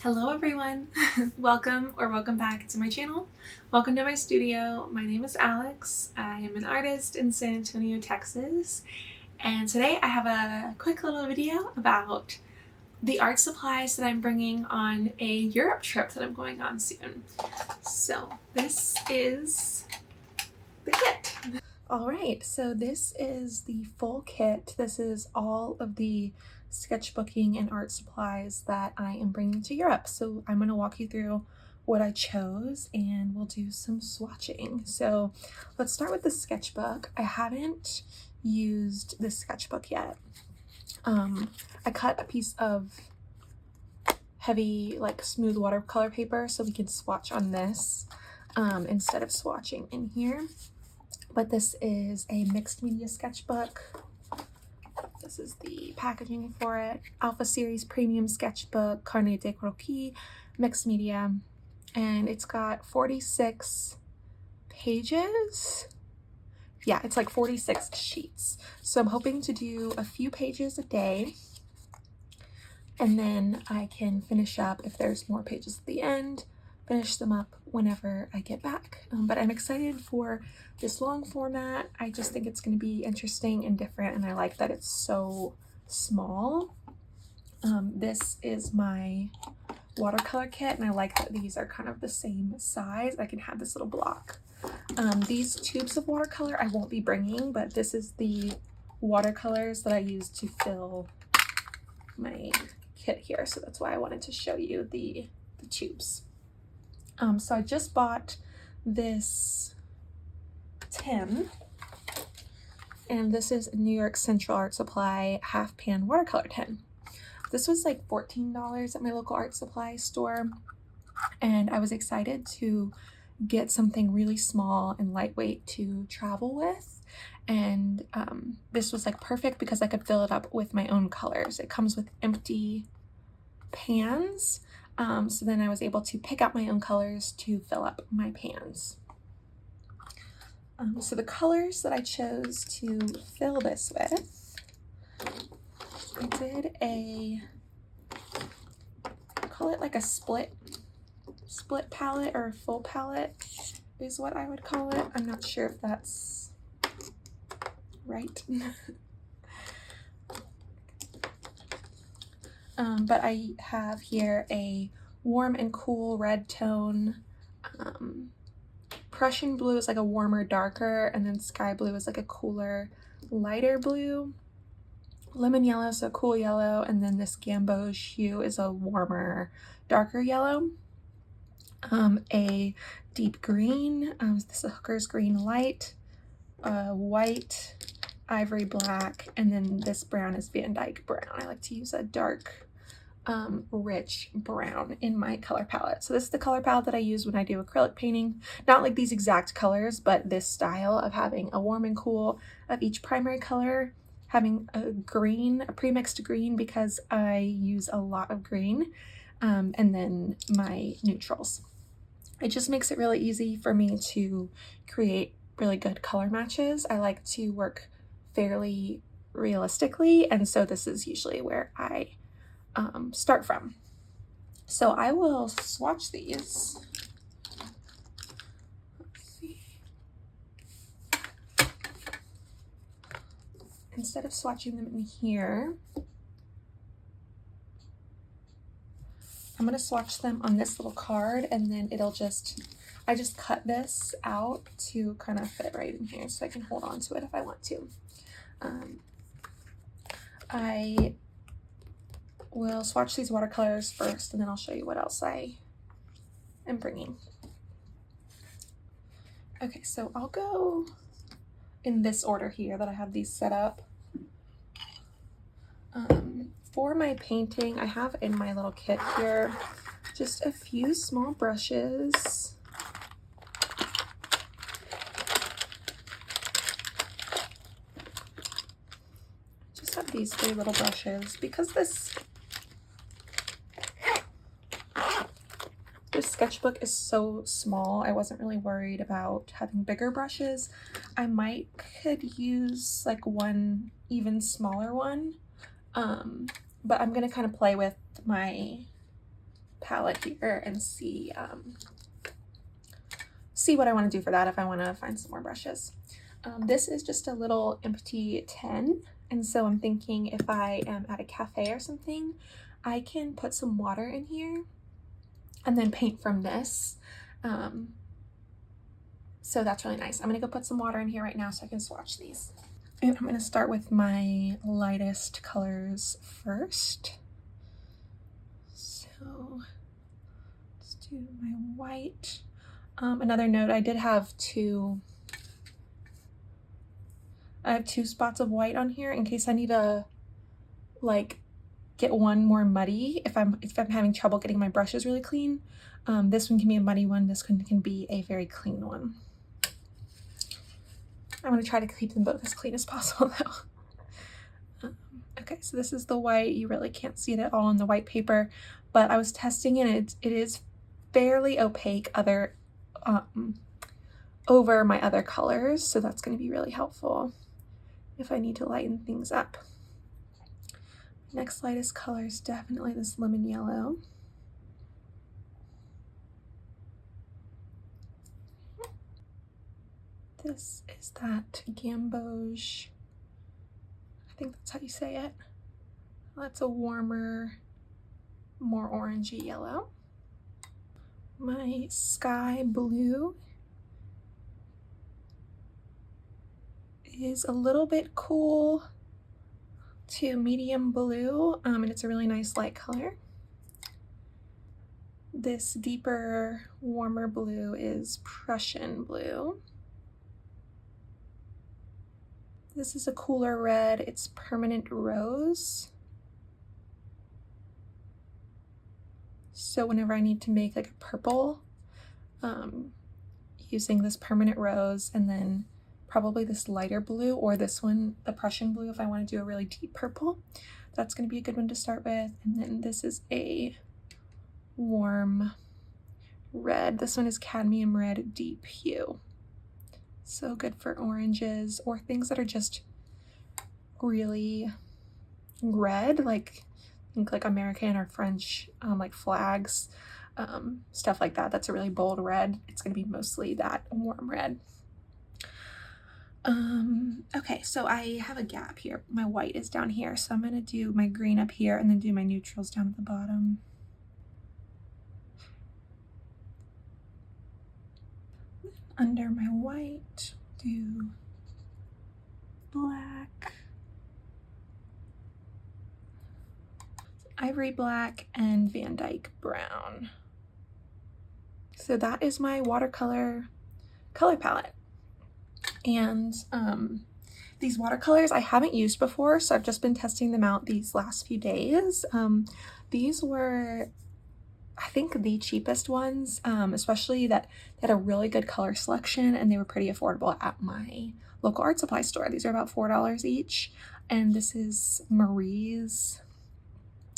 Hello everyone, welcome back to my channel. Welcome to my studio. My name is Alex. I am an artist in San Antonio, Texas, and today I have a quick little video about the art supplies that I'm bringing on a Europe trip that I'm going on soon. So this is the kit. Alright, so this is the full kit. This is all of the sketchbooking and art supplies that I am bringing to Europe. So I'm going to walk you through what I chose and we'll do some swatching. So let's start with the sketchbook. I haven't used this sketchbook yet. I cut a piece of heavy, like smooth watercolor paper so we can swatch on this instead of swatching in here. But this is a mixed media sketchbook. This is the packaging for it. Alpha Series Premium Sketchbook, Carnet de Croquis, mixed media. And it's got 46 pages. Yeah, it's like 46 sheets. So I'm hoping to do a few pages a day. And then I can finish up if there's more pages at the end. Finish them up whenever I get back. But I'm excited for this long format. I just think it's going to be interesting and different, and I like that it's so small. This is my watercolor kit, and I like that these are kind of the same size. I can have this little block. These tubes of watercolor I won't be bringing, but this is the watercolors that I use to fill my kit here, so that's why I wanted to show you the tubes. So I just bought this tin, and this is a New York Central Art Supply half pan watercolor tin. This was like $14 at my local art supply store, and I was excited to get something really small and lightweight to travel with. And this was like perfect because I could fill it up with my own colors. It comes with empty pans. So then I was able to pick out my own colors to fill up my pans. So the colors that I chose to fill this with, I did call it like a split palette, or a full palette is what I would call it. I'm not sure if that's right. But I have here a warm and cool red tone. Prussian blue is like a warmer, darker, and then sky blue is like a cooler, lighter blue. Lemon yellow is a cool yellow, and then this gamboge hue is a warmer, darker yellow. A deep green, this is a Hooker's Green Light, white, ivory black, and then this brown is Van Dyke brown. I like to use a dark, rich brown in my color palette. So this is the color palette that I use when I do acrylic painting. Not like these exact colors, but this style of having a warm and cool of each primary color, having a green, a pre-mixed green, because I use a lot of green, and then my neutrals. It just makes it really easy for me to create really good color matches. I like to work fairly realistically, and so this is usually where I start from. So I will swatch these. Let's see. Instead of swatching them in here, I'm going to swatch them on this little card, and then I just cut this out to kind of fit right in here so I can hold on to it if I want to. I will swatch these watercolors first, and then I'll show you what else I am bringing. Okay, so I'll go in this order here that I have these set up. For my painting, I have in my little kit here just a few small brushes. Just have these 3 little brushes because this sketchbook is so small. I wasn't really worried about having bigger brushes. I could use like one even smaller one. But I'm gonna kind of play with my palette here and see what I want to do for that if I want to find some more brushes. This is just a little empty tin, and so I'm thinking if I am at a cafe or something, I can put some water in here and then paint from this. So that's really nice. I'm gonna go put some water in here right now so I can swatch these. And I'm gonna start with my lightest colors first. So let's do my white. Another note, I have two spots of white on here in case I need to like get one more muddy if I'm having trouble getting my brushes really clean. This one can be a muddy one, this one can be a very clean one. I'm going to try to keep them both as clean as possible though. Okay, so this is the white. You really can't see it at all on the white paper, but I was testing it. It is fairly opaque over my other colors, so that's going to be really helpful if I need to lighten things up. Next lightest color is definitely this lemon yellow. This is that gamboge. I think that's how you say it. That's a warmer, more orangey yellow. My sky blue is a little bit cool to medium blue, and it's a really nice light color. This deeper, warmer blue is Prussian blue. This is a cooler red, it's Permanent Rose. So whenever I need to make like a purple, using this Permanent Rose and then probably this lighter blue or this one, the Prussian blue, if I want to do a really deep purple, that's going to be a good one to start with. And then this is a warm red. This one is Cadmium Red Deep Hue. So good for oranges or things that are just really red, like think like American or French, like flags, stuff like that. That's a really bold red. It's going to be mostly that warm red. Okay, so I have a gap here. My white is down here, so I'm going to do my green up here and then do my neutrals down at the bottom. Under my white, do black, ivory black, and Van Dyke brown. So that is my watercolor color palette. And these watercolors I haven't used before, so I've just been testing them out these last few days. These were, I think, the cheapest ones, especially that they had a really good color selection and they were pretty affordable at my local art supply store. These are about $4 each, and this is Marie's.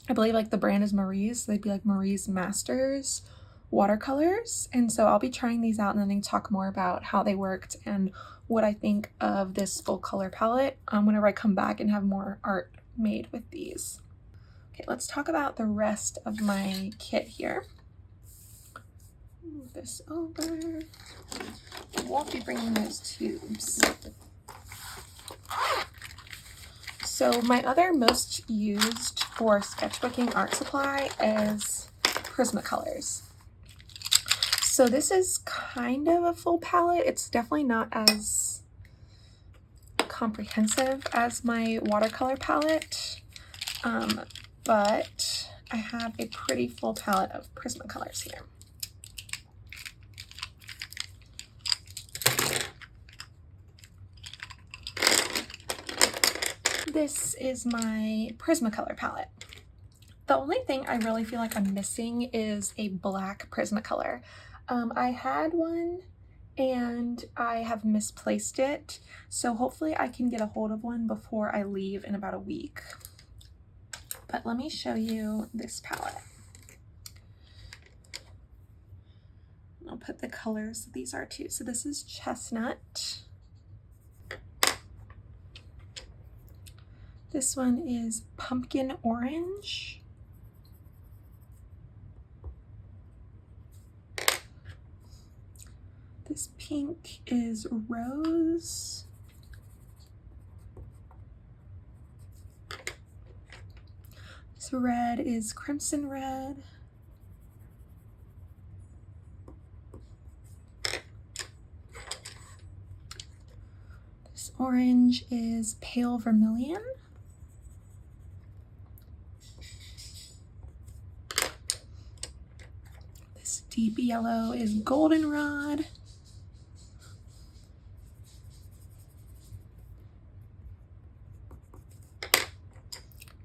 I believe like the brand is Marie's, so they'd be like Marie's Masters watercolors. And so I'll be trying these out and then talk more about how they worked and what I think of this full color palette whenever I come back and have more art made with these. Okay, let's talk about the rest of my kit here. Move this over. I won't be bringing those tubes. So my other most used for sketchbooking art supply is Prismacolors. So this is kind of a full palette. It's definitely not as comprehensive as my watercolor palette, but I have a pretty full palette of Prismacolors here. This is my Prismacolor palette. The only thing I really feel like I'm missing is a black Prismacolor. I had one and I have misplaced it, so hopefully I can get a hold of one before I leave in about a week. But let me show you this palette. I'll put the colors that these are too. So this is Chestnut. This one is Pumpkin Orange. This pink is rose. This red is crimson red. This orange is pale vermilion. This deep yellow is goldenrod.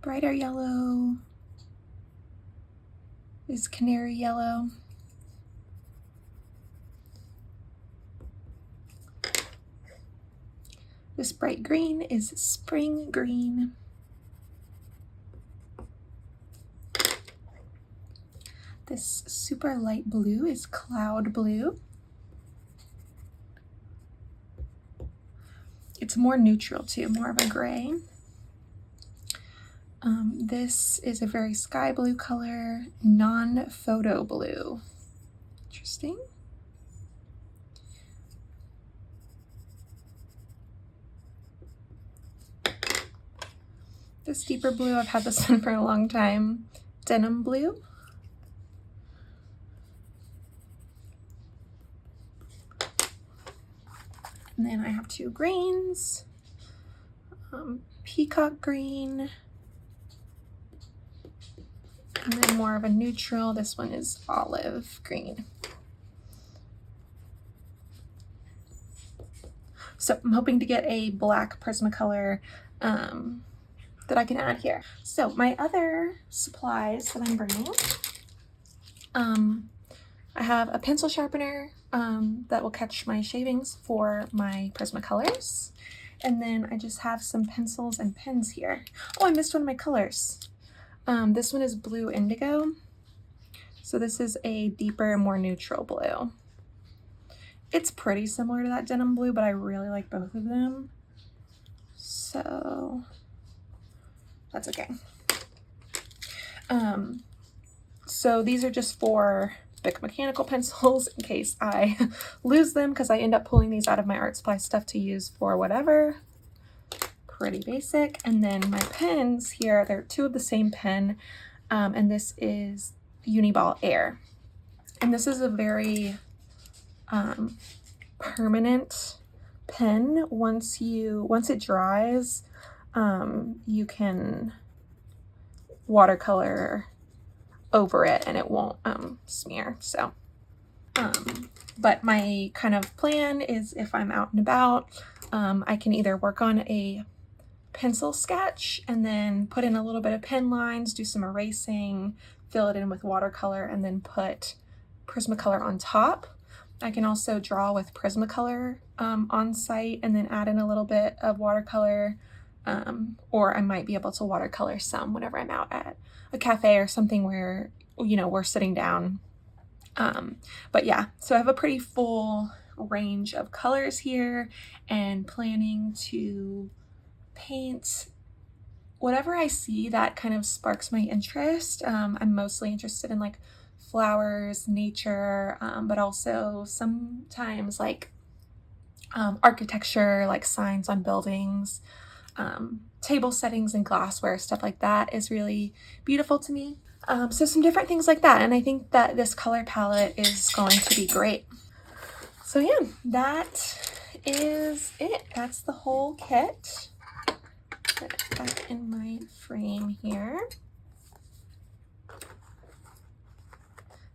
Brighter yellow is canary yellow. This bright green is spring green. This super light blue is cloud blue. It's more neutral too, more of a gray. This is a very sky blue color, non-photo blue. Interesting. This deeper blue, I've had this one for a long time, denim blue. And then I have two greens, peacock green, and then more of a neutral. This one is olive green. So I'm hoping to get a black Prismacolor that I can add here. So my other supplies that I'm bringing, I have a pencil sharpener that will catch my shavings for my Prismacolors. And then I just have some pencils and pens here. Oh, I missed one of my colors. This one is blue indigo. So this is a deeper, more neutral blue. It's pretty similar to that denim blue, but I really like both of them. So that's okay. So these are just for Bic mechanical pencils in case I lose them, because I end up pulling these out of my art supply stuff to use for whatever. Pretty basic. And then my pens here, they're two of the same pen, and this is Uniball Air. And this is a very permanent pen. Once it dries, you can watercolor over it and it won't smear. So but my kind of plan is, if I'm out and about, I can either work on a pencil sketch and then put in a little bit of pen lines, do some erasing, fill it in with watercolor, and then put Prismacolor on top. I can also draw with Prismacolor on site and then add in a little bit of watercolor, or I might be able to watercolor some whenever I'm out at a cafe or something where, you know, we're sitting down. But yeah, so I have a pretty full range of colors here and planning to paint whatever I see that kind of sparks my interest. I'm mostly interested in like flowers, nature, but also sometimes like architecture, like signs on buildings, table settings and glassware, stuff like that is really beautiful to me. So some different things like that, and I think that this color palette is going to be great. So yeah, that is it. That's the whole kit. Put it back in my frame here.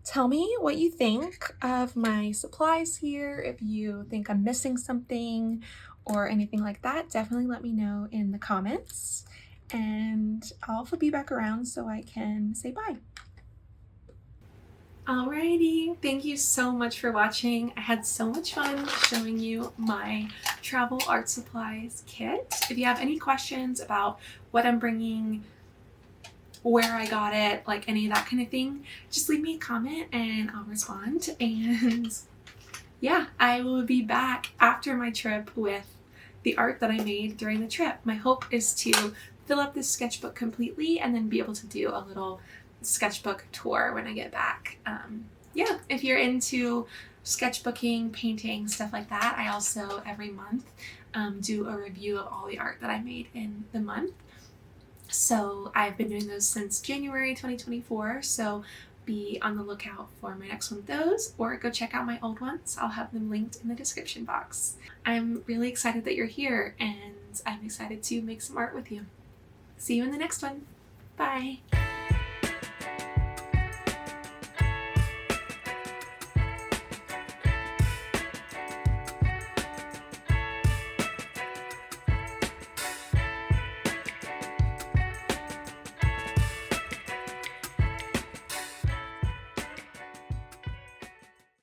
Tell me what you think of my supplies here. If you think I'm missing something or anything like that, definitely let me know in the comments, and I'll flip you back around so I can say bye. Alrighty, thank you so much for watching. I had so much fun showing you my travel art supplies kit. If you have any questions about what I'm bringing, where I got it, like any of that kind of thing, just leave me a comment and I'll respond. And yeah, I will be back after my trip with the art that I made during the trip. My hope is to fill up this sketchbook completely and then be able to do a little sketchbook tour when I get back. Yeah, if you're into sketchbooking, painting, stuff like that. I also every month do a review of all the art that I made in the month. So I've been doing those since January 2024. So be on the lookout for my next one of those, or go check out my old ones. I'll have them linked in the description box. I'm really excited that you're here, and I'm excited to make some art with you. See you in the next one. Bye.